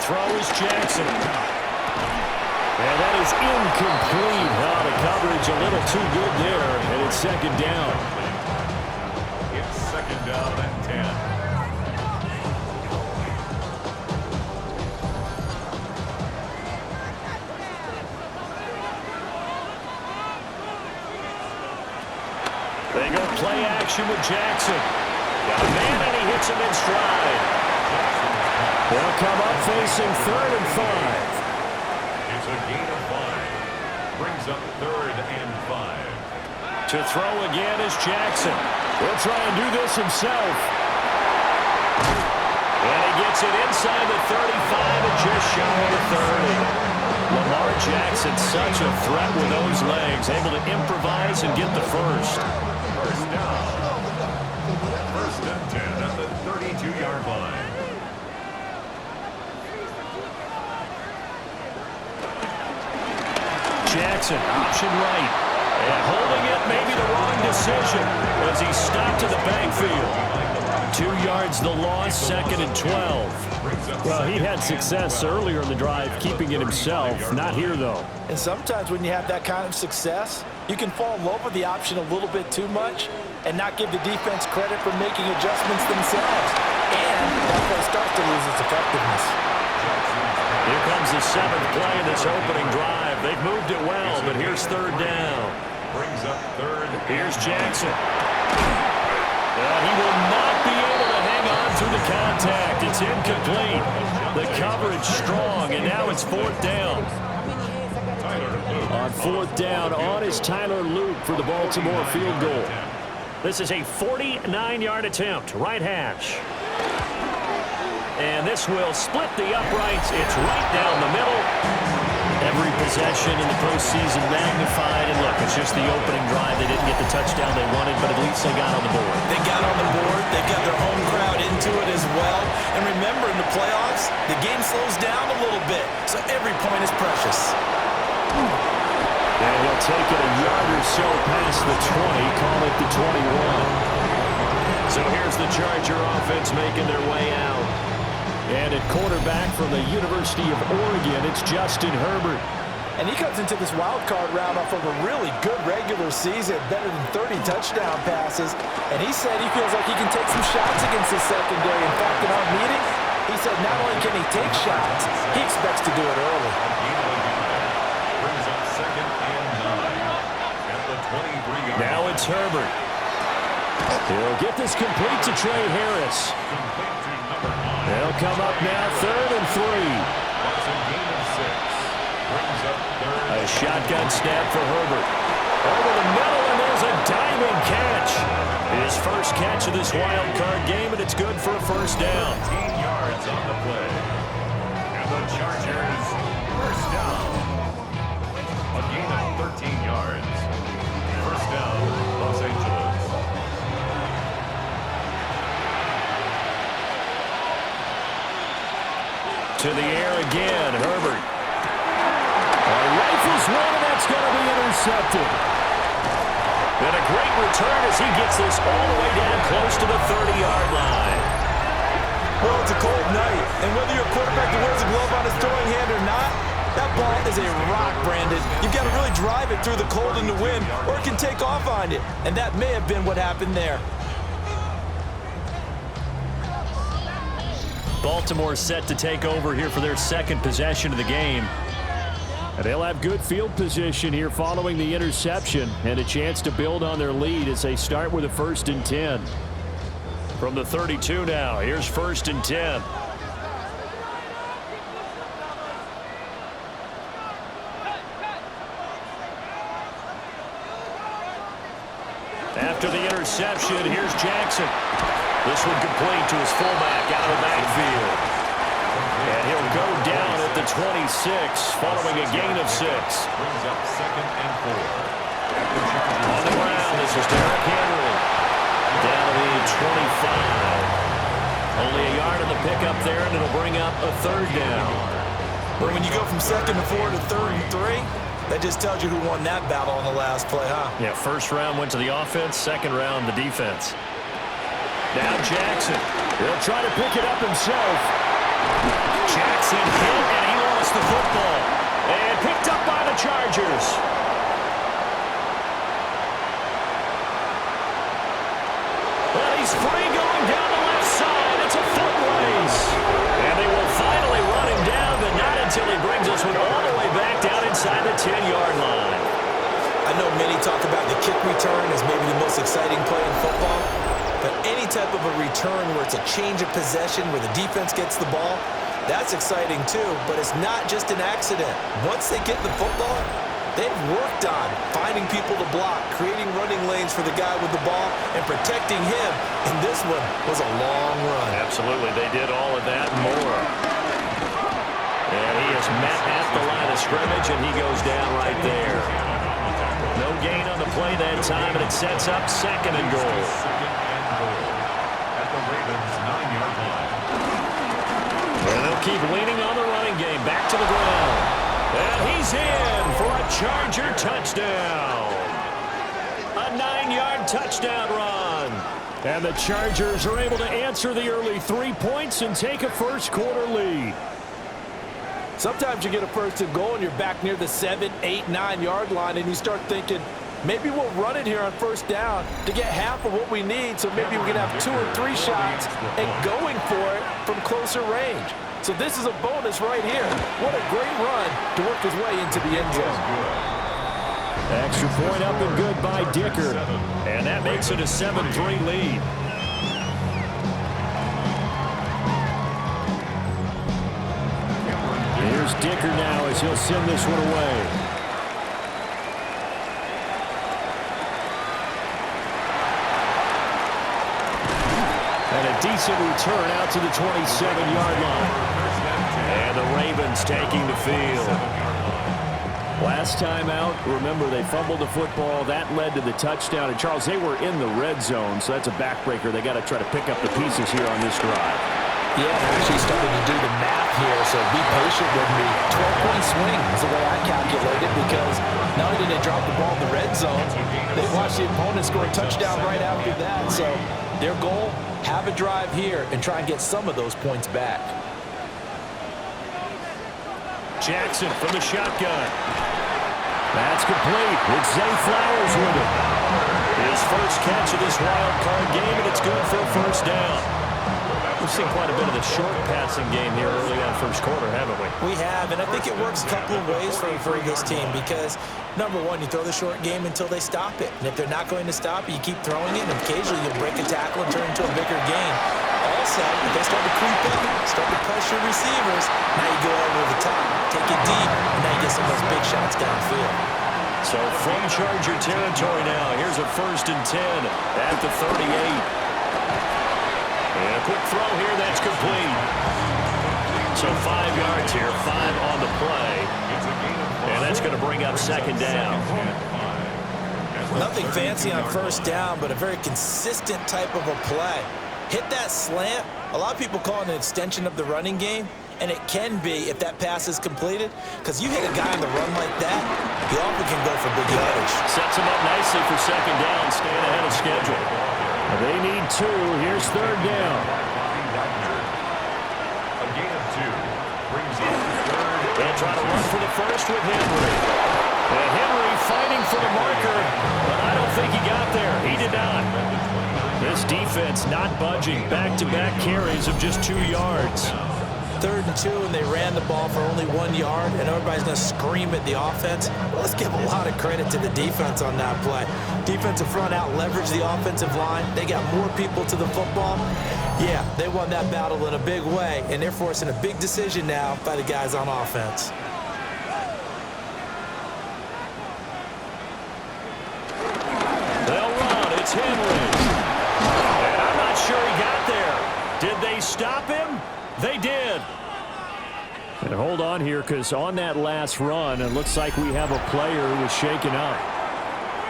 throw is Jackson. And that is incomplete. The coverage a little too good there, and it's second down. It's second down and 10. They go play action with Jackson. Got a man, and he hits him in stride. They'll come up facing 3rd and 5. It's a gain of 5. Brings up 3rd and 5. To throw again is Jackson. He'll try and do this himself. And he gets it inside the 35 and just shy of the 30. Lamar Jackson, such a threat with those legs, able to improvise and get the first. First down. First and 10 at the 32-yard line. Jackson, option right. And holding it, maybe the wrong decision as he stopped in the backfield. 2 yards the loss, 2nd and 12. Well, he had success earlier in the drive keeping it himself. Not here, though. And sometimes when you have that kind of success, you can fall in love with the option a little bit too much and not give the defense credit for making adjustments themselves. And that play starts to lose its effectiveness. Here comes the 7th play in this opening drive. They've moved it well, but here's 3rd down. Brings up 3rd. Here's Jackson. He will not be able to hang on through the contact. It's incomplete. The coverage strong, and now it's 4th down. On 4th down, on is Tyler Luke for the Baltimore field goal. This is a 49-yard attempt, right hash. And this will split the uprights. It's right down the middle. Every possession in the postseason magnified. And look, it's just the opening drive. They didn't get the touchdown they wanted, but at least they got on the board. They got on the board. They got their home crowd into it as well. And remember, in the playoffs, the game slows down a little bit. So every point is precious. And he'll take it a yard or so past the 20. Call it the 21. So here's the Charger offense making their way out. And at quarterback from the University of Oregon, it's Justin Herbert. And he comes into this wild card round off of a really good regular season, better than 30 touchdown passes. And he said he feels like he can take some shots against the secondary. In fact, in our meeting, he said not only can he take shots, he expects to do it early. Brings up 2nd and 9 at the 23-yard line. Now it's Herbert. He'll get this complete to Trey Harris. They'll come up now 3rd and 3. That's a gain of 6. Brings up 3rd. A shotgun snap for Herbert. Over the middle, and there's a diving catch. His first catch of this wild card game, and it's good for a first down. 13 yards on the play. And the Chargers, first down. A gain of 13 yards. First down, Los Angeles. To the air again, Herbert. Rifles one, and that's going to be intercepted. And a great return as he gets this all the way down close to the 30-yard line. Well, it's a cold night, and whether you're a quarterback that wears a glove on his throwing hand or not, that ball is a rock, Brandon. You've got to really drive it through the cold and the wind, or it can take off on you. And that may have been what happened there. Baltimore set to take over here for their second possession of the game. And they'll have good field position here following the interception and a chance to build on their lead as they start with a 1st and 10. From the 32 now, here's 1st and 10. After the interception, here's Jackson. This one complete to his fullback out of the backfield. And he'll go down at the 26 following a gain of 6. Brings up 2nd and 4. On the ground, this is Derrick Henry. Down to the 25. Only a yard in the pickup there, and it'll bring up a 3rd down. But when you go from 2nd and 4 to 3rd and 3, that just tells you who won that battle on the last play, huh? Yeah, first round went to the offense, second round the defense. Now Jackson. He'll try to pick it up himself. Jackson hit, and he lost the football. And picked up by the Chargers. Well, he's free going down the left side. It's a foot race. And they will finally run him down, but not until he brings us one all the way back down inside the 10-yard line. I know many talk about the kick return as maybe the most exciting play in football, but any type of a return where it's a change of possession, where the defense gets the ball, that's exciting too, but it's not just an accident. Once they get the football, they've worked on finding people to block, creating running lanes for the guy with the ball, and protecting him. And this one was a long run. Absolutely, they did all of that and more. And he is met at the line of scrimmage, and he goes down right there. No gain on the play that time, and it sets up second and goal. At the Ravens' 9-yard line. And they'll keep leaning on the running game. Back to the ground. And he's in for a Charger touchdown. A 9-yard touchdown run. And the Chargers are able to answer the early 3 points and take a first-quarter lead. Sometimes you get a first and goal and you're back near the 7, 8, 9-yard line, and you start thinking, maybe we'll run it here on first down to get half of what we need, so maybe we can have 2 or 3 shots and going for it from closer range. So this is a bonus right here. What a great run to work his way into the end zone. Extra point up and good by Dicker. And that makes it a 7-3 lead. Here's Dicker now as he'll send this one away. And a decent return out to the 27-yard line. And the Ravens taking the field. Last time out, remember, they fumbled the football. That led to the touchdown. And, Charles, they were in the red zone, so that's a backbreaker. They got to try to pick up the pieces here on this drive. Yeah, I actually started to do the math here, so be patient with me. 12-point swing is the way I calculate it, because not only did they drop the ball in the red zone, they watched the opponent score a touchdown right after that. So their goal, have a drive here and try and get some of those points back. Jackson from the shotgun. That's complete with Zay Flowers with it. His first catch of this wild card game, and it's good for a first down. We've seen quite a bit of the short passing game here early on first quarter, haven't we? We have, and I think it works a couple of ways for this team because, number one, you throw the short game until they stop it. And if they're not going to stop it, you keep throwing it, and occasionally you'll break a tackle and turn it into a bigger game. Also, if they start to creep up, start to pressure receivers, now you go over the top, take it deep, and now you get some of those big shots downfield. So from Charger territory now, here's a 1st and 10 at the 38. And a quick throw here, that's complete. So 5 yards here, 5 on the play. And that's going to bring up second down. Nothing fancy on first down, but a very consistent type of a play. Hit that slant. A lot of people call it an extension of the running game, and it can be if that pass is completed, because you hit a guy on the run like that, he often can go for big yardage. Sets him up nicely for second down, staying ahead of schedule. They need 2. Here's third down. A gain of 2 brings up third. They'll try to run for the first with Henry. And Henry fighting for the marker, but I don't think he got there. He did not. This defense not budging. Back-to-back carries of just 2 yards. 3rd and 2, and they ran the ball for only 1 yard, and everybody's going to scream at the offense. Well, let's give a lot of credit to the defense on that play. Defensive front out leveraged the offensive line. They got more people to the football. Yeah, they won that battle in a big way, and they're forcing a big decision now by the guys on offense. They'll run. It's Henry. And I'm not sure he got there. Did they stop him? They did. And hold on here, because on that last run, it looks like we have a player who was shaken up.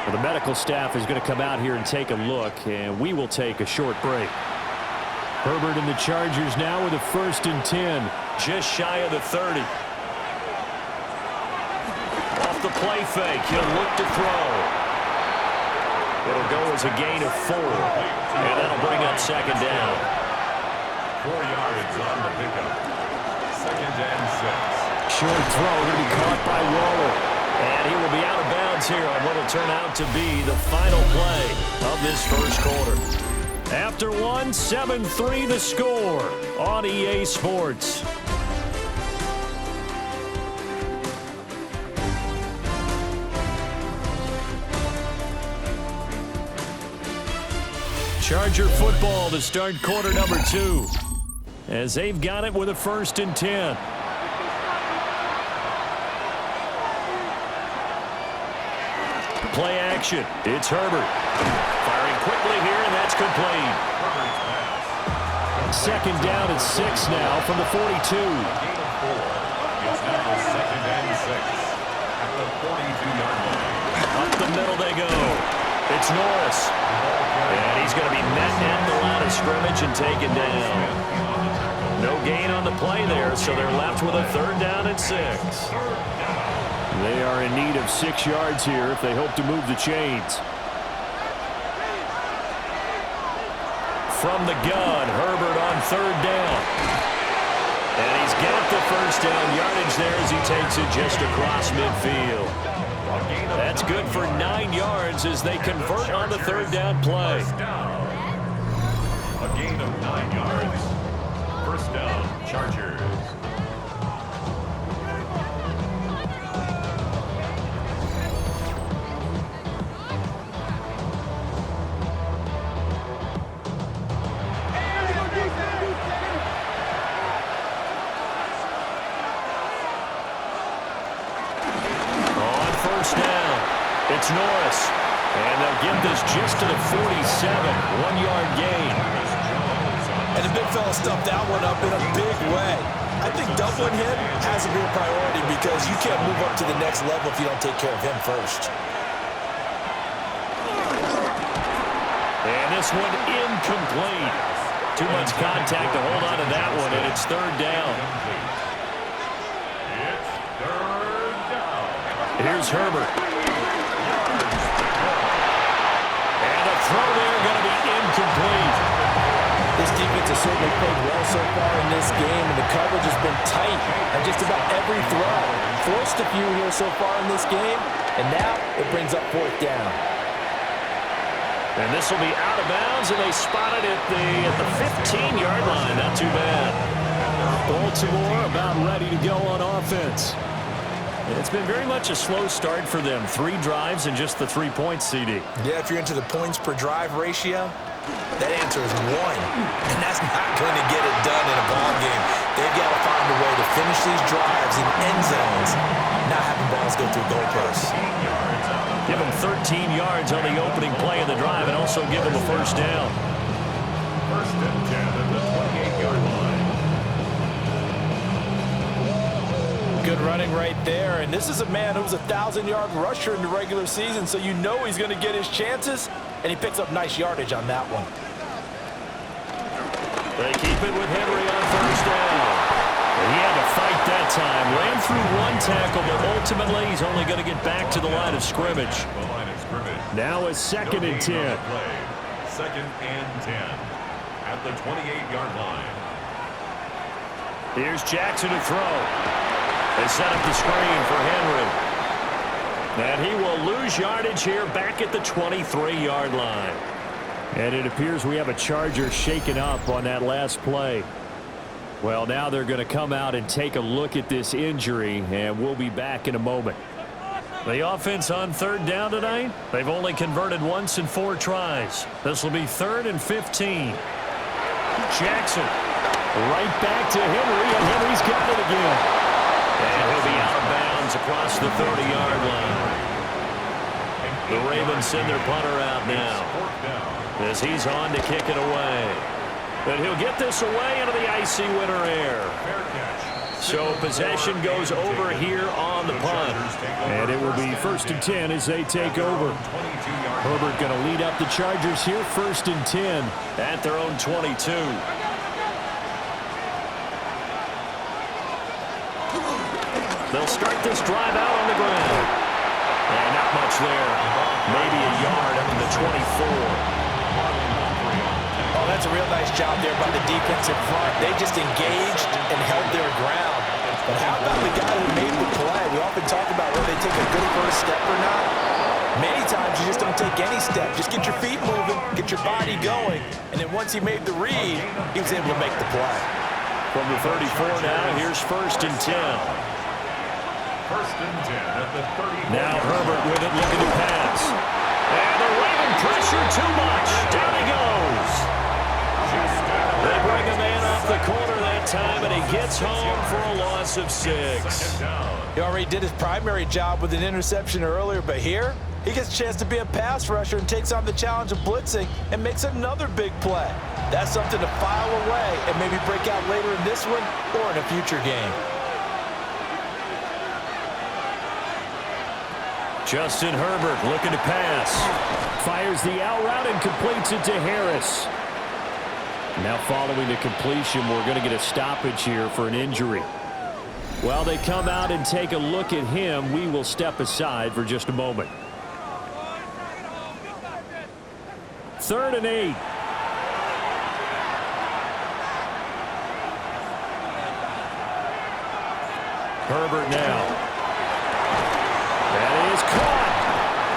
Well, the medical staff is going to come out here and take a look, and we will take a short break. Herbert and the Chargers now with a 1st and 10, just shy of the 30. Off the play fake, he'll look to throw. It'll go as a gain of 4, and that'll bring up second down. 4 yards on the pickup. second and 6. Short throw going to be caught by Waller. And he will be out of bounds here on what will turn out to be the final play of this first quarter. After one, 7-3 the score on EA Sports. Charger football to start quarter number 2. As they've got it with a 1st and 10. Play action. It's Herbert. Firing quickly here, and that's complete. 2nd down and 6 now from the 42. It's now 2nd and 6 at the 42-yard line. Up the middle they go. It's Norris. And he's going to be met at the line of scrimmage and taken down. No gain on the play there, so they're left with a 3rd down and 6. They are in need of 6 yards here if they hope to move the chains. From the gun, Herbert on 3rd down. And he's got the 1st down yardage there as he takes it just across midfield. That's good for 9 yards as they convert on the 3rd down play. A gain of 9 yards. 1st down, Chargers. It's Norris, and they'll give this just to the 47, 1-yard gain. And the big fella stuffed that one up in a big way. I think doubling him has to be a priority because you can't move up to the next level if you don't take care of him first. And this one incomplete. Too much contact to hold on to that one, and it's 3rd down. It's 3rd down. Here's Herbert. Throw there going to be incomplete. This defense has certainly played well so far in this game, and the coverage has been tight on just about every throw. Forced a few here so far in this game, and now it brings up 4th down. And this will be out of bounds, and they spot it at the 15-yard line. Not too bad. Baltimore about ready to go on offense. It's been very much a slow start for them. 3 drives and just the 3 points, CD. Yeah, if you're into the points per drive ratio, that answer is 1. And that's not going to get it done in a ball game. They've got to find a way to finish these drives in end zones, not having balls go through goalposts. Give them 13 yards on the opening play of the drive and also give them a 1st down. 1st and 10 at the 28-yard line. Good running right there, and this is a man who was a 1,000-yard rusher in the regular season, so you know he's going to get his chances, and he picks up nice yardage on that one. They keep it with Henry on 1st down. He had to fight that time. Ran through 1 tackle, but ultimately he's only going to get back to the line of scrimmage. Now it's 2nd and 10. 2nd and 10 at the 28-yard line. Here's Jackson to throw. They set up the screen for Henry. And he will lose yardage here back at the 23-yard line. And it appears we have a Charger shaken up on that last play. Well, now they're going to come out and take a look at this injury, and we'll be back in a moment. The offense on 3rd down tonight, they've only converted once in 4 tries. This will be 3rd and 15. Jackson right back to Henry, and Henry's got it again. And he'll be out of bounds across the 30-yard line. The Ravens send their punter out now as he's on to kick it away. And he'll get this away into the icy winter air. So possession goes over here on the punt. And it will be 1st and 10 as they take over. Herbert going to lead up the Chargers here, 1st and 10 at their own 22. They'll start this drive out on the ground. And not much there. Maybe a yard up to the 24. Oh, that's a real nice job there by the defense in front. They just engaged and held their ground. But how about the guy who made the play? We often talk about whether they take a good first step or not. Many times you just don't take any step. Just get your feet moving, get your body going, and then once he made the read, he was able to make the play. From the 34 now, here's 1st and 10. 1st and 10 at the 30. Now Herbert with it, looking to pass. And the Raven pressure too much. Down he goes. They bring a man off the corner that time, and he gets home for a loss of 6. He already did his primary job with an interception earlier, but here, he gets a chance to be a pass rusher and takes on the challenge of blitzing and makes another big play. That's something to file away and maybe break out later in this one or in a future game. Justin Herbert looking to pass. Fires the out route and completes it to Harris. Now following the completion, we're going to get a stoppage here for an injury. While they come out and take a look at him, we will step aside for just a moment. 3rd and 8. Herbert now. That is caught.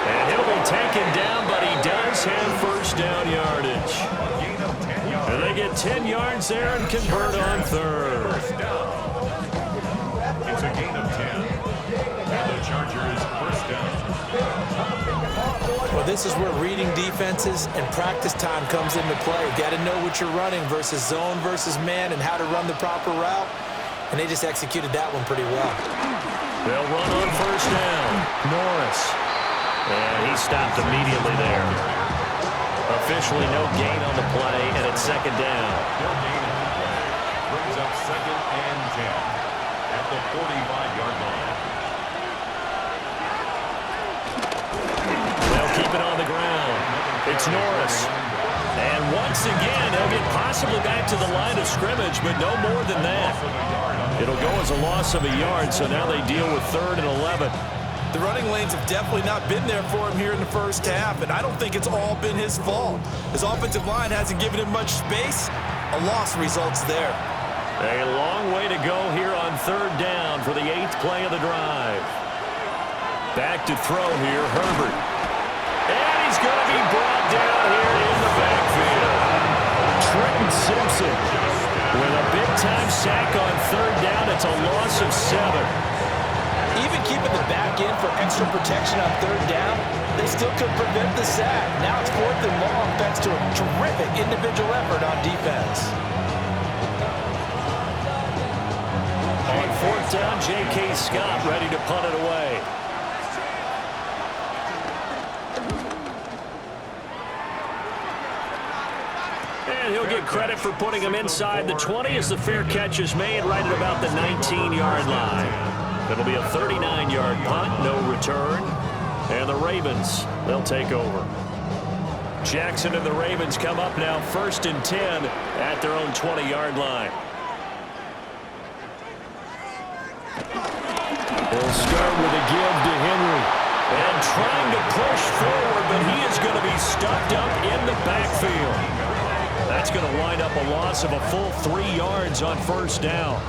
And he'll be taken down, but he does have 1st down yardage. And they get 10 yards there and convert on 3rd. First down. It's a gain of 10. And the Chargers 1st down. Well, this is where reading defenses and practice time comes into play. You got to know what you're running versus zone versus man and how to run the proper route. And they just executed that one pretty well. They'll run on 1st down. Norris. And he stopped immediately there. Officially no gain on the play, and it's 2nd down. No gain on the play. Brings up 2nd and 10 at the 45-yard line. They'll keep it on the ground. It's Norris. And once again, he'll get possibly back to the line of scrimmage, but no more than that. It'll go as a loss of a yard, so now they deal with 3rd and 11. The running lanes have definitely not been there for him here in the first half, and I don't think it's all been his fault. His offensive line hasn't given him much space. A loss results there. A long way to go here on 3rd down for the 8th play of the drive. Back to throw here, Herbert. And he's going to be brought down here in the backfield. Trenton Simpson with a big-time sack on 3rd down. It's a loss of 7. Even keeping the back end for extra protection on 3rd down, they still could prevent the sack. Now it's 4th and long thanks to a terrific individual effort on defense. On 4th down, J.K. Scott ready to punt it away. And he'll get credit for putting him inside the 20 as the fair catch is made right at about the 19-yard line. It'll be a 39-yard punt, no return. And the Ravens, they'll take over. Jackson and the Ravens come up now 1st and 10 at their own 20-yard line. They'll start with a give to Henry. And trying to push forward, but he is going to be stuffed up in the backfield. That's going to wind up a loss of a full 3 yards on 1st down.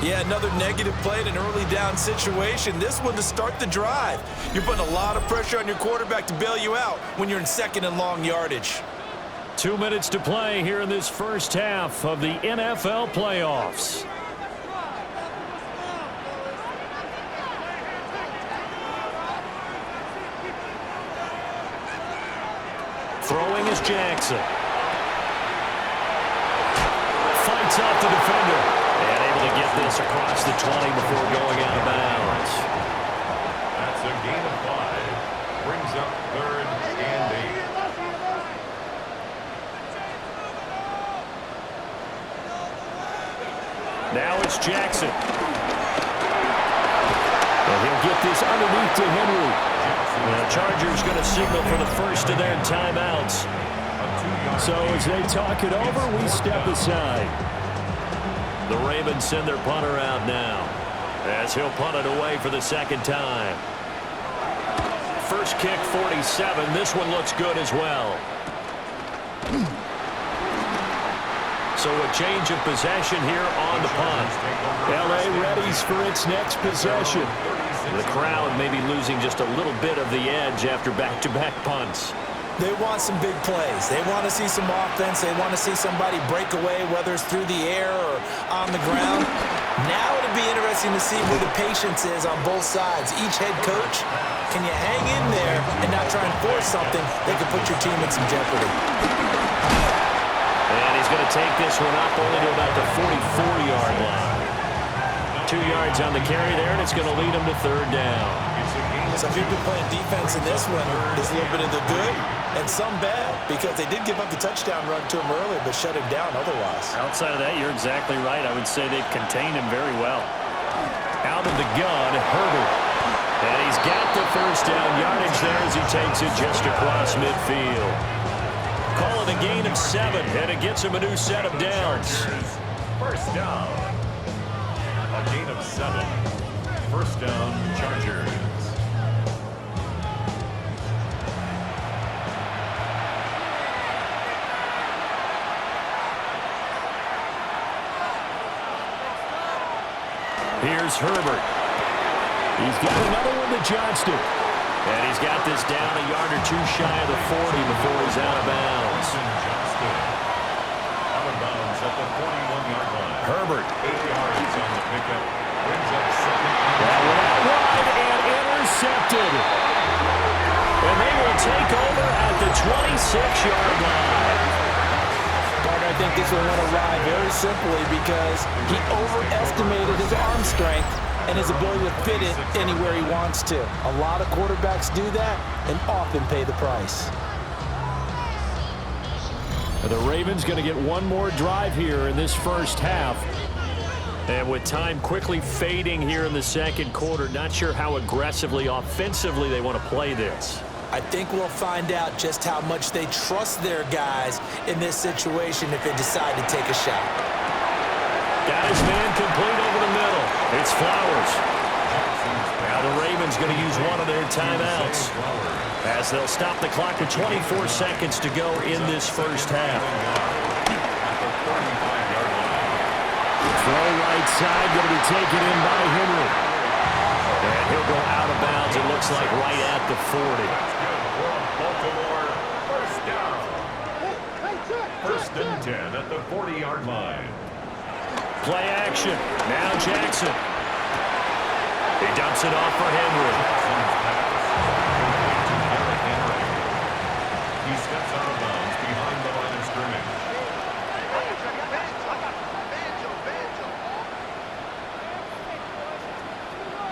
Yeah, another negative play in an early down situation. This one to start the drive. You're putting a lot of pressure on your quarterback to bail you out when you're in 2nd and long yardage. 2 minutes to play here in this first half of the NFL playoffs. Throwing is Jackson. Fights off the defender. And able to get this across the 20 before going out of bounds. That's a gain of 5. Brings up 3rd and 8. Now it's Jackson. And he'll get this underneath to Henry. And the Chargers going to signal for the first of their timeouts. So as they talk it over, we step aside. The Ravens send their punter out now as he'll punt it away for the 2nd time. First kick 47. This one looks good as well. So a change of possession here on the punt. L.A. readies for its next possession. The crowd may be losing just a little bit of the edge after back-to-back punts. They want some big plays. They want to see some offense. They want to see somebody break away, whether it's through the air or on the ground. Now it'll be interesting to see where the patience is on both sides. Each head coach, can you hang in there and not try and force something that could put your team in some jeopardy? And he's going to take this one up only to about the 44-yard line. 2 yards on the carry there, and it's going to lead him to third down. Some people playing defense in this one is a little bit of the good and some bad, because they did give up the touchdown run to him earlier, but shut him down otherwise. Outside of that, you're exactly right. I would say they've contained him very well. Out of the gun, Herbert. And he's got the first down yardage there as he takes it just across midfield. Call it a gain of 7, and it gets him a new set of downs. First down. A gain of 7. First down, Chargers. Here's Herbert. He's got another one to Johnston. And he's got this down a yard or two shy of the 40 before he's out of bounds. Johnston. Out of bounds at the 41-yard line. Herbert. 8 yards on the pickup. Brings up second. That one out wide and intercepted. And they will take over at the 26-yard line. I think this one went awry very simply because he overestimated his arm strength and his ability to fit it anywhere he wants to. A lot of quarterbacks do that and often pay the price. The Ravens going to get one more drive here in this first half. And with time quickly fading here in the second quarter, not sure how aggressively, offensively they want to play this. I think we'll find out just how much they trust their guys in this situation if they decide to take a shot. Got his man complete over the middle. It's Flowers. Now the Ravens going to use one of their timeouts as they'll stop the clock with 24 seconds to go in this first half. Throw right side, going to be taken in by Henry. And he'll go out of bounds, it looks like right at the 40. Baltimore, first down. First and 10 at the 40-yard line. Play action. Now Jackson. He dumps it off for Henry. He steps out of bounds behind the line of scrimmage.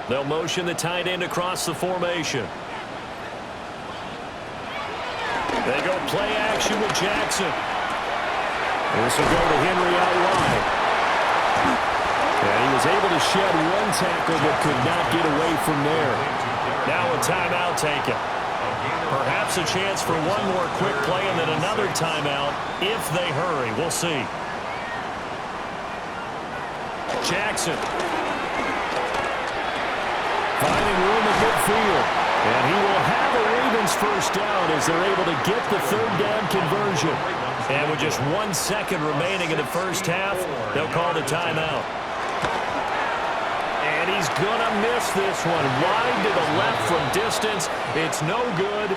They'll motion the tight end across the formation. They go play action with Jackson. This will go to Henry out wide. And he was able to shed one tackle but could not get away from there. Now a timeout taken. Perhaps a chance for one more quick play and then another timeout if they hurry. We'll see. Jackson. Finding room at midfield. And he will have a Ravens first down as they're able to get the third down conversion. And with just 1 second remaining in the first half, they'll call the timeout. And he's going to miss this one. Wide to the left from distance. It's no good.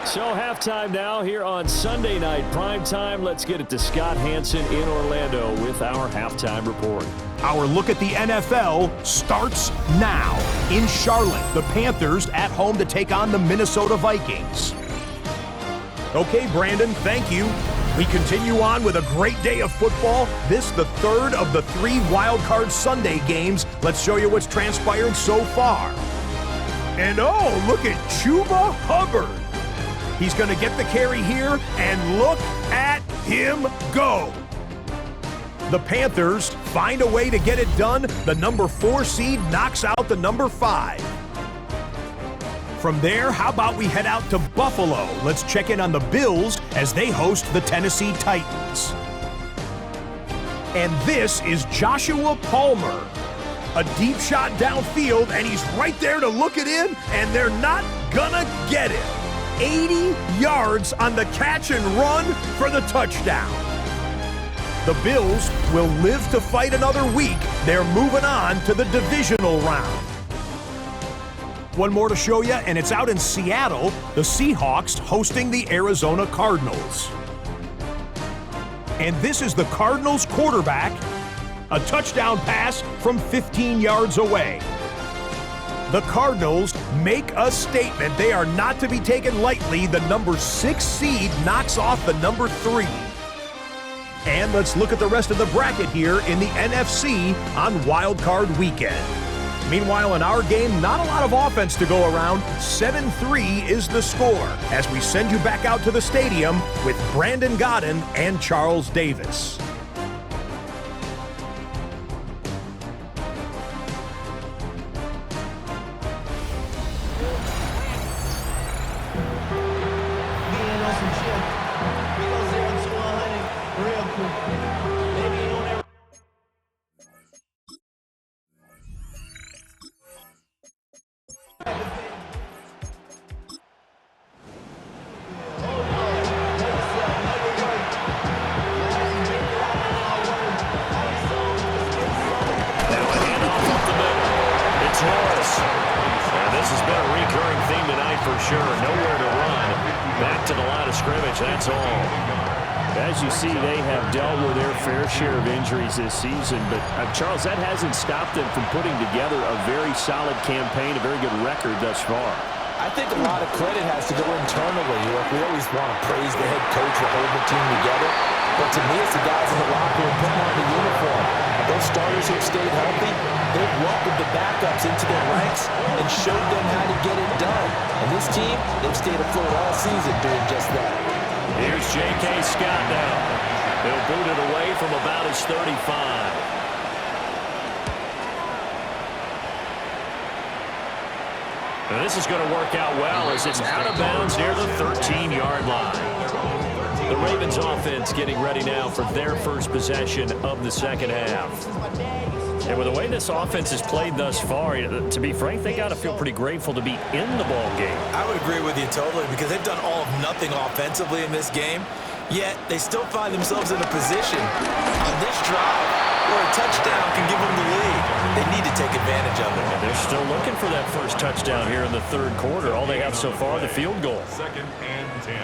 So halftime now here on Sunday Night Primetime. Let's get it to Scott Hanson in Orlando with our halftime report. Our look at the NFL starts now. In Charlotte, the Panthers at home to take on the Minnesota Vikings. Okay, Brandon, thank you. We continue on with a great day of football. This the third of the 3 Wild Card Sunday games. Let's show you what's transpired so far. And oh, look at Chuba Hubbard. He's going to get the carry here, and look at him go. The Panthers find a way to get it done. The number 4 seed knocks out the number 5. From there, how about we head out to Buffalo? Let's check in on the Bills as they host the Tennessee Titans. And this is Joshua Palmer. A deep shot downfield, and he's right there to look it in, and they're not gonna get it. 80 yards on the catch and run for the touchdown. The Bills will live to fight another week. They're moving on to the divisional round. One more to show you, and it's out in Seattle. The Seahawks hosting the Arizona Cardinals. And this is the Cardinals quarterback. A touchdown pass from 15 yards away. The Cardinals make a statement. They are not to be taken lightly. The number 6 seed knocks off the number 3. And let's look at the rest of the bracket here in the NFC on Wild Card Weekend. Meanwhile, in our game, not a lot of offense to go around. 7-3 is the score as we send you back out to the stadium with Brandon Gaudin and Charles Davis. This season, but Charles, that hasn't stopped them from putting together a very solid campaign, a very good record thus far. I think a lot of credit has to go internally. We always want to praise the head coach for holding the team together, but to me, it's the guys in the locker room putting on the uniform. Those starters who have stayed healthy, they've welcomed the backups into their ranks and showed them how to get it done. And this team, they've stayed afloat all season doing just that. Here's J.K. Scott now. They'll boot it away from about his 35. Now this is going to work out well as it's out of bounds near the 13-yard line. The Ravens offense getting ready now for their first possession of the second half. And with the way this offense has played thus far, to be frank, they got to feel pretty grateful to be in the ball game. I would agree with you totally because they've done all of nothing offensively in this game. Yet, they still find themselves in a position on this drive where a touchdown can give them the lead. They need to take advantage of it. And they're still looking for that first touchdown here in the third quarter. All they have so far, the field goal. 2nd and 10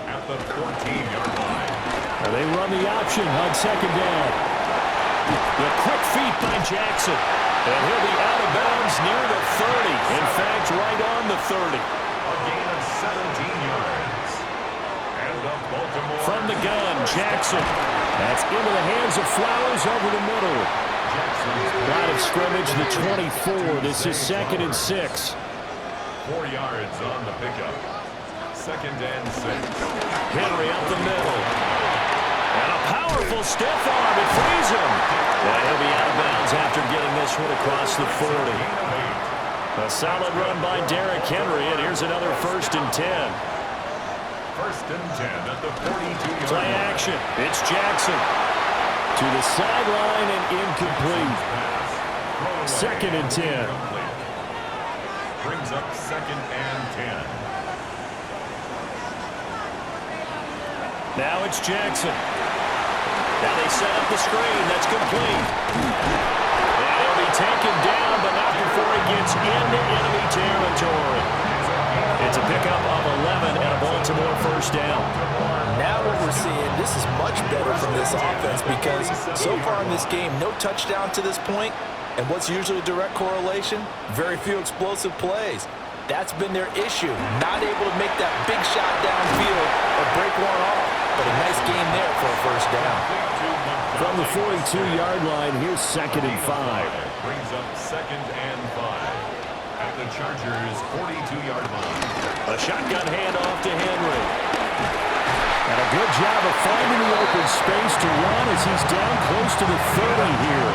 at the 14-yard line. Now they run the option on second down. The quick feet by Jackson. And he'll be out of bounds near the 30. In fact, right on the 30. A gain of 17 yards. From the gun, Jackson. That's into the hands of Flowers over the middle. Line of scrimmage, the 24. This is 2nd and 6. 4 yards on the pickup. 2nd and 6. Henry up the middle. And a powerful stiff arm. It frees him. And he'll be out of bounds after getting this one across the 40. A solid run by Derrick Henry, and here's another 1st and 10. 1st and 10 at the 42-yard Play action. It's Jackson. To the sideline and incomplete. 2nd and 10. Brings up 2nd and 10. Now it's Jackson. Now they set up the screen. That's complete. And he'll be taken down, but not before he gets into enemy territory. It's a pickup of 11 and a Baltimore first down. Now what we're seeing, this is much better from this offense because so far in this game, no touchdown to this point, and what's usually a direct correlation? Very few explosive plays. That's been their issue, not able to make that big shot downfield or break one off, but a nice game there for a first down. From the 42-yard line, here's 2nd and 5. Brings up 2nd and 5. At the Chargers' 42-yard line. A shotgun handoff to Henry. And a good job of finding the open space to run as he's down close to the 30 here.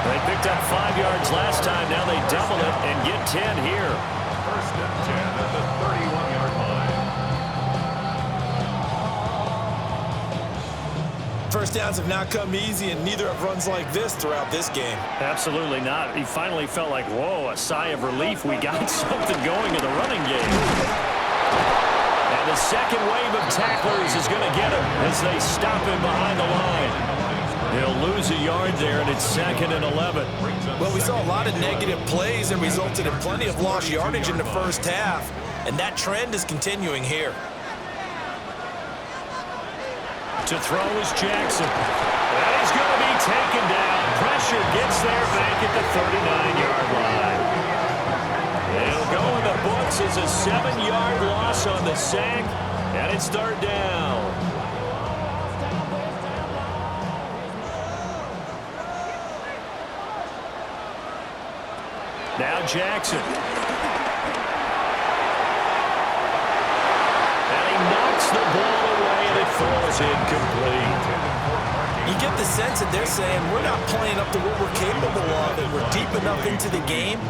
They picked up 5 yards last time. Now they double it and get 10 here. 1st and 10 at the 31-yard line. First downs have not come easy, and neither have runs like this throughout this game. Absolutely not. He finally felt like, whoa, a sigh of relief. We got something going in the running game. And And the second wave of tacklers is going to get him as they stop him behind the line. He'll lose a yard there, and it's 2nd and 11. Well, we saw a lot of negative plays that resulted in plenty of lost yardage in the first half, and that trend is continuing here. To throw is Jackson. That is going to be taken down. Pressure gets there back at the 39-yard line. It'll go in the books as a 7-yard loss on the sack, and it's 3rd down. Now Jackson. And he knocks the ball away, and it falls incomplete. You get the sense that they're saying we're not playing up to what we're capable of, and we're deep enough into the game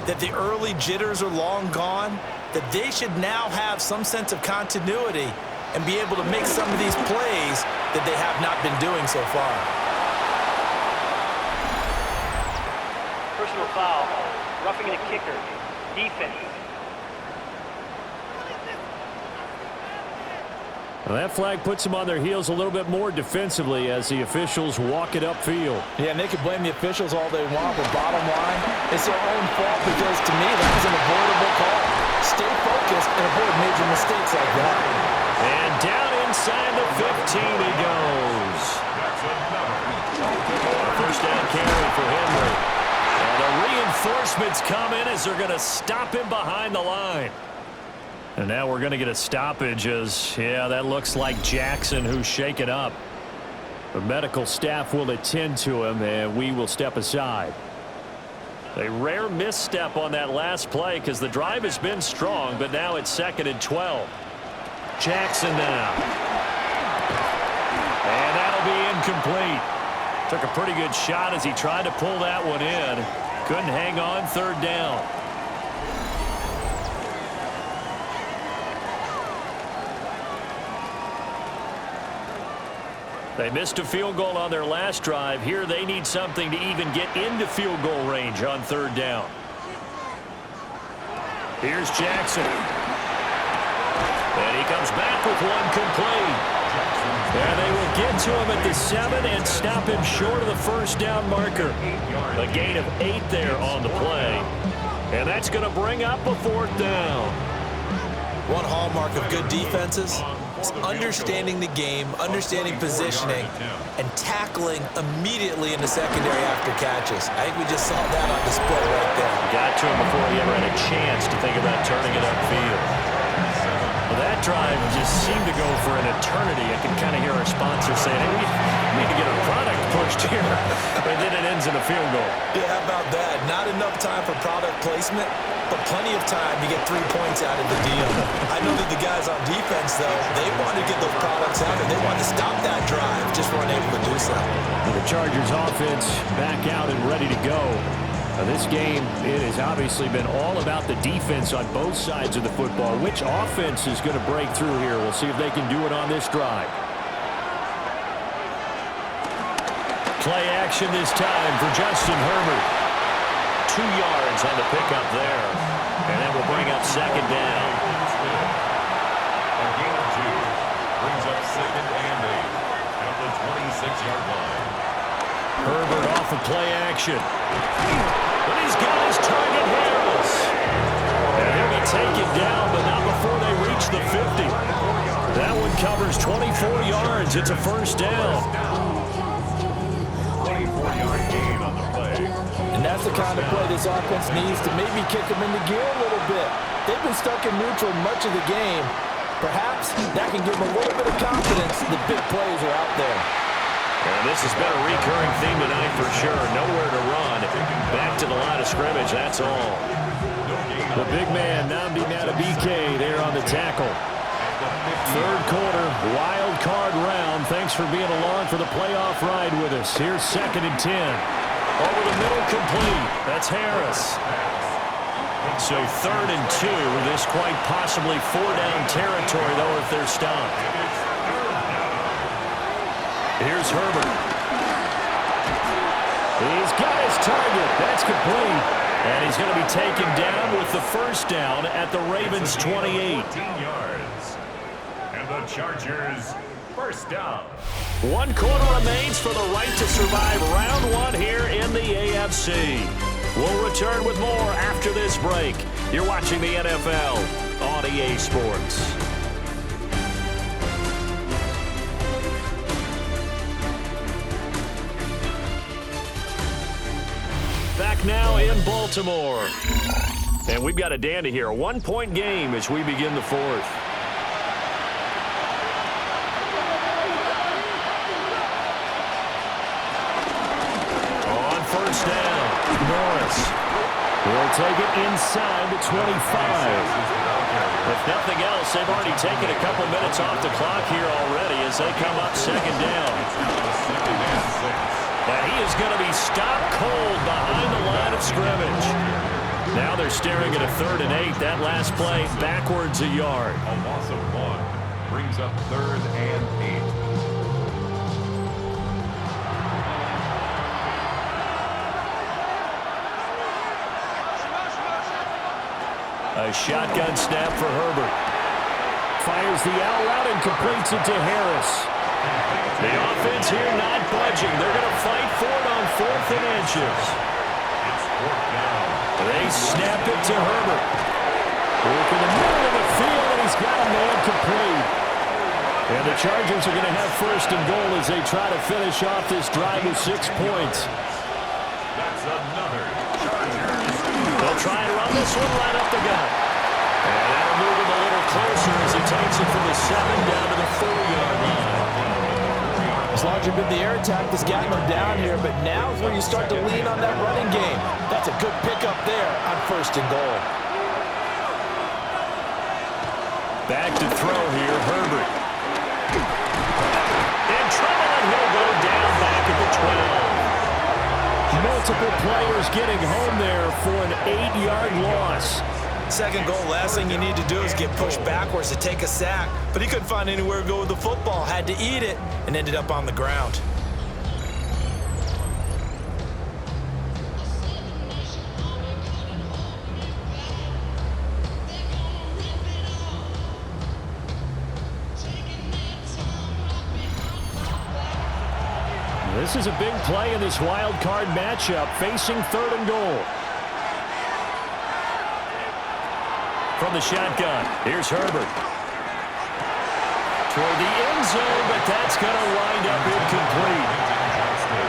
that the early jitters are long gone, that they should now have some sense of continuity and be able to make some of these plays that they have not been doing so far. Personal foul, roughing the kicker, defense. Well, that flag puts them on their heels a little bit more defensively as the officials walk it upfield. Yeah, and they can blame the officials all they want, but bottom line, it's their own fault because, to me, that was an avoidable call. Stay focused and avoid major mistakes like that. And down inside the 15 he goes. First down carry for Henry. And the reinforcements come in as they're going to stop him behind the line. And now we're going to get a stoppage as, yeah, that looks like Jackson who's shaken up. The medical staff will attend to him, and we will step aside. A rare misstep on that last play because the drive has been strong, but now it's 2nd and 12. Jackson now. And that'll be incomplete. Took a pretty good shot as he tried to pull that one in. Couldn't hang on, 3rd down. They missed a field goal on their last drive. Here they need something to even get into field goal range on 3rd down. Here's Jackson. And he comes back with one complete. And they will get to him at the 7 and stop him short of the first down marker. A gain of 8 there on the play. And that's going to bring up a 4th down. One hallmark of good defenses is understanding the game, understanding positioning, and tackling immediately in the secondary after catches. I think we just saw that on display right there. Got to him before he ever had a chance to think about turning it upfield. Well, that drive just seemed to go for an eternity. I can kind of hear our sponsor saying, hey, we need to get a product pushed here. And then it ends in a field goal. Yeah, how about that? Not enough time for product placement, but plenty of time to get 3 points out of the deal. I know that the guys on defense, though, they wanted to get those products out, and they wanted to stop that drive, just weren't able to do so. The Chargers offense back out and ready to go. This game, it has obviously been all about the defense on both sides of the football. Which offense is going to break through here? We'll see if they can do it on this drive. Play action this time for Justin Herbert. 2 yards on the pickup there. And that will bring up 2nd down. A gain of 2 brings up 2nd and 8 at the 26-yard line. Herbert off of play action. But he's got his target, Harris. And he'll be taken down, but not before they reach the 50. That one covers 24 yards. It's a 1st down. 24-yard gain on the play. And that's the kind of play this offense needs to maybe kick them into gear a little bit. They've been stuck in neutral much of the game. Perhaps that can give them a little bit of confidence that big plays are out there. And this has been a recurring theme tonight for sure. Nowhere to run. Back to the line of scrimmage, that's all. The big man, Nnamdi Madubuike, there on the tackle. 3rd quarter, wild card round. Thanks for being along for the playoff ride with us. Here's 2nd and 10. Over the middle, complete. That's Harris. So 3rd and 2. This quite possibly 4-down territory, though, if they're stopped. Here's Herbert. He's got his target. That's complete. And he's going to be taken down with the 1st down at the Ravens' 28. 14 yards. And the Chargers, first down. 1 quarter remains for the right to survive round 1 here in the AFC. We'll return with more after this break. You're watching the NFL on EA Sports. Back now in Baltimore. And we've got a dandy here. A 1-point game as we begin the 4th. On first down, Norris will take it inside the 25. If nothing else, they've already taken a couple minutes off the clock here already as they come up second down. And he is going to be stopped cold behind the line of scrimmage. Now they're staring at a 3rd and 8. That last play backwards a yard. A loss of 1 brings up 3rd and 8. A shotgun snap for Herbert. Fires the out route and completes it to Harris. The offense here not budging. They're going to fight for it on 4th and inches. It's 4th down. They snap it to Herbert. Work in the middle of the field, and he's got a man complete. And the Chargers are going to have 1st and goal as they try to finish off this drive with 6 points. That's another Chargers. They'll try and run this one right up the gut. And that'll move him a little closer as he takes it from the 7 down to the 4-yard line. As long as you've been the air attack that's gotten them down here, but now is where you start to lean on that running game. That's a good pickup there on 1st and goal. Back to throw here, Herbert. In trouble, and he'll go down back at the 12. Multiple players getting home there for an 8-yard loss. 2nd goal, last thing you need to do is get pushed backwards to take a sack. But he couldn't find anywhere to go with the football, had to eat it, and ended up on the ground. This is a big play in this wild card matchup, facing 3rd and goal. From the shotgun, here's Herbert. Toward the end zone, but that's going to wind up incomplete.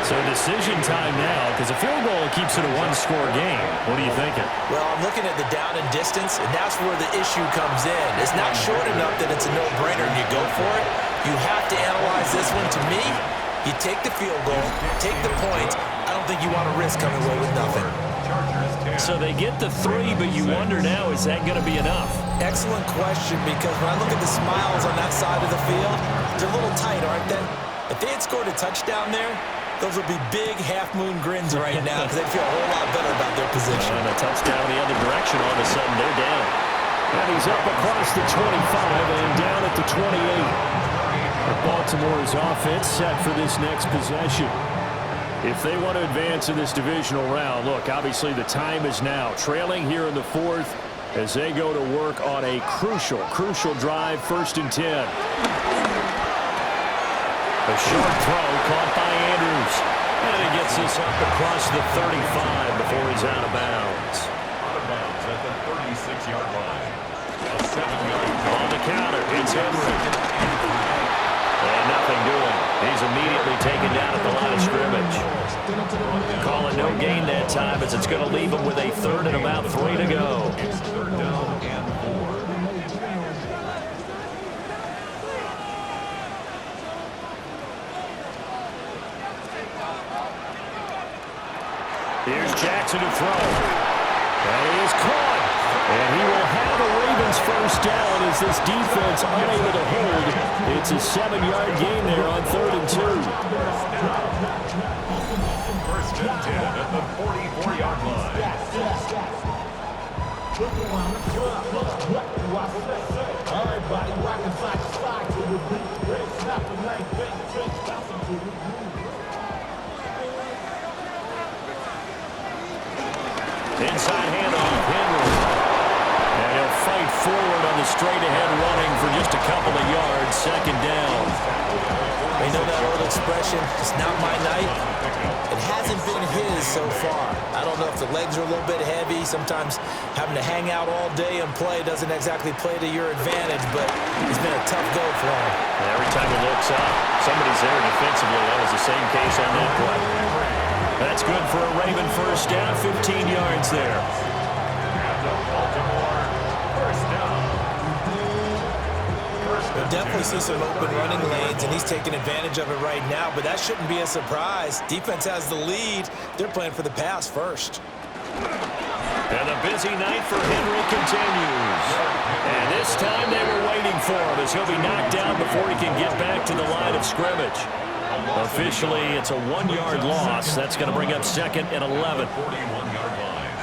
So decision time now, because a field goal keeps it a 1-score game. What are you thinking? Well, I'm looking at the down and distance, and that's where the issue comes in. It's not short enough that it's a no-brainer and you go for it. You have to analyze this one. To me, you take the field goal, take the points. I don't think you want to risk coming away with nothing. So they get the 3, but you wonder now, is that going to be enough? Excellent question, because when I look at the smiles on that side of the field, they're a little tight, aren't they? If they had scored a touchdown there, those would be big half-moon grins right now because they'd feel a whole lot better about their position. And a touchdown the other direction, all of a sudden they're down. And he's up across the 25 and down at the 28. Baltimore's offense set for this next possession. If they want to advance in this divisional round, look, obviously the time is now. Trailing here in the 4th as they go to work on a crucial drive, 1st and 10. A short throw caught by Andrews. And he gets this up across the 35 before he's out of bounds. Out of bounds at the 36-yard line. A 7-yard on the counter. It's Henry. And nothing doing. He's immediately taken down at the line of scrimmage. Call it no gain that time as it's going to leave him with a 3rd and about 3 to go. It's 3rd down and 4. Here's Jackson to throw. And he is caught. And he will have a Ravens 1st down as this defense unable to hold. It's a 7-yard gain there on 3rd and 2. 1st and 10 at the 44-yard line. Inside handoff, Henry. And he'll fight forward on the straight ahead running for just a couple of yards. Second down. They know that old expression, it's not my night. It hasn't been his so far. I don't know if the legs are a little bit heavy. Sometimes having to hang out all day and play doesn't exactly play to your advantage, but it's been a tough go for him. Every time he looks up, somebody's there defensively. That was the same case on that play. That's good for a Raven first down, 15 yards there. And the Baltimore first down. We'll definitely see some open running lanes, and he's taking advantage of it right now, but that shouldn't be a surprise. Defense has the lead. They're playing for the pass first. And the busy night for Henry continues. And this time they were waiting for him as he'll be knocked down before he can get back to the line of scrimmage. Officially, it's a 1-yard loss. That's going to bring up 2nd and 11. 41-yard line.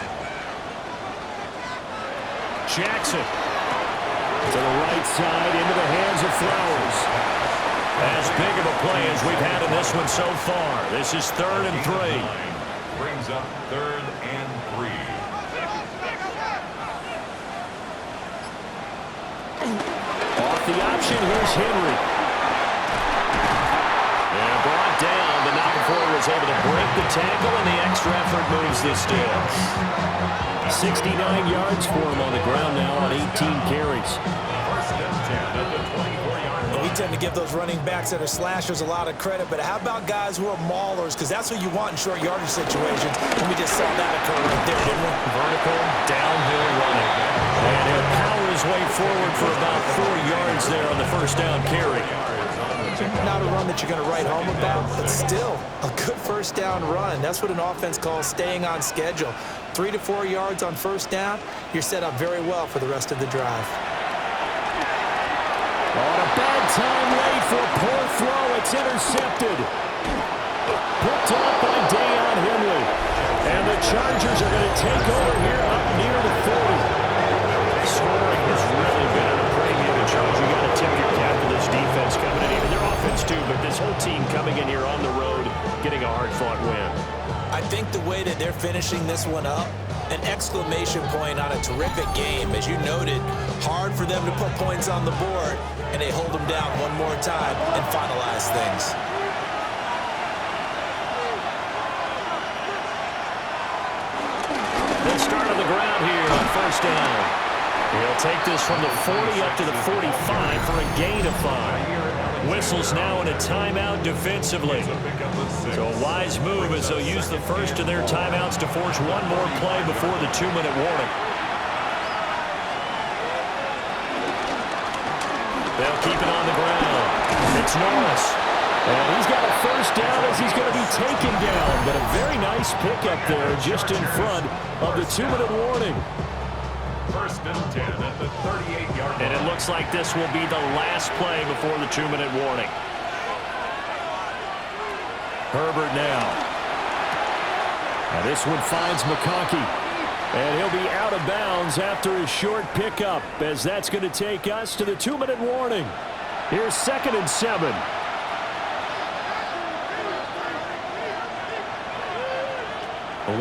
Jackson to the right side into the hands of Flowers. As big of a play as we've had in this one so far. This is 3rd and 3. Brings up 3rd and 3. Off the option, here's Henry. And brought down, but not before he was able to break the tackle, and the extra effort moves this distance. 69 yards for him on the ground now on 18 carries. First and 10 at the 24-yard line. We tend to give those running backs that are slashers a lot of credit, but how about guys who are maulers? Because that's what you want in short yardage situations, and we just saw that occur right there, didn't we? Vertical, downhill running. And he'll power his way forward for about 4 yards there on the first down carry. Not a run that you're going to write home about, but still a good first down run. That's what an offense calls staying on schedule. 3 to 4 yards on first down, you're set up very well for the rest of the drive. On a bad time late for a poor throw. It's intercepted. Picked off by Deion Henley. And the Chargers are going to take over here up near the 40. Scoring has really been on a premium in Charles. You got to tip your cap to this defense coming in. Even their offense too, but this whole team coming in here on the road, getting a hard-fought win. I think the way that they're finishing this one up, an exclamation point on a terrific game. As you noted, hard for them to put points on the board, and they hold them down one more time and finalize things. They start on the ground here on first down. He'll take this from the 40 up to the 45 for a gain of 5. Whistles now in a timeout defensively. So a wise move as they'll use the first of their timeouts to force one more play before the 2-minute warning. They'll keep it on the ground. It's Norris. And he's got a first down as he's going to be taken down. But a very nice pickup there just in front of the 2-minute warning. First and 10 at the 38-yard line. And it looks like this will be the last play before the 2-minute warning. Herbert now. Now this one finds McConkey. And he'll be out of bounds after his short pickup, as that's going to take us to the 2-minute warning. Here's 2nd and 7.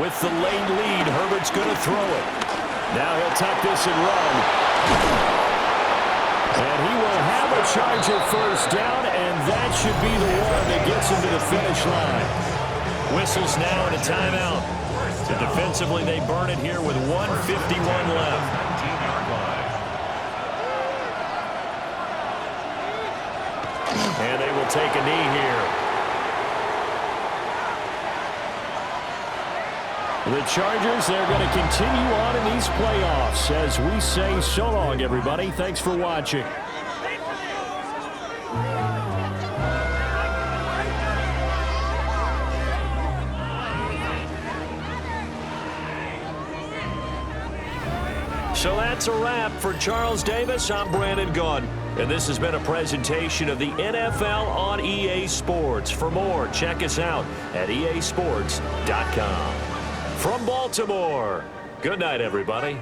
With the late lead, Herbert's going to throw it. Now he'll tuck this and run. And he will have a Charger first down, and that should be the one that gets him to the finish line. Whistles now in a timeout. So defensively, they burn it here with 1:51 left. 19-yard line. And they will take a knee here. The Chargers, they're going to continue on in these playoffs as we say so long, everybody. Thanks for watching. So that's a wrap for Charles Davis. I'm Brandon Gaudin, and this has been a presentation of the NFL on EA Sports. For more, check us out at easports.com. From Baltimore, good night, everybody.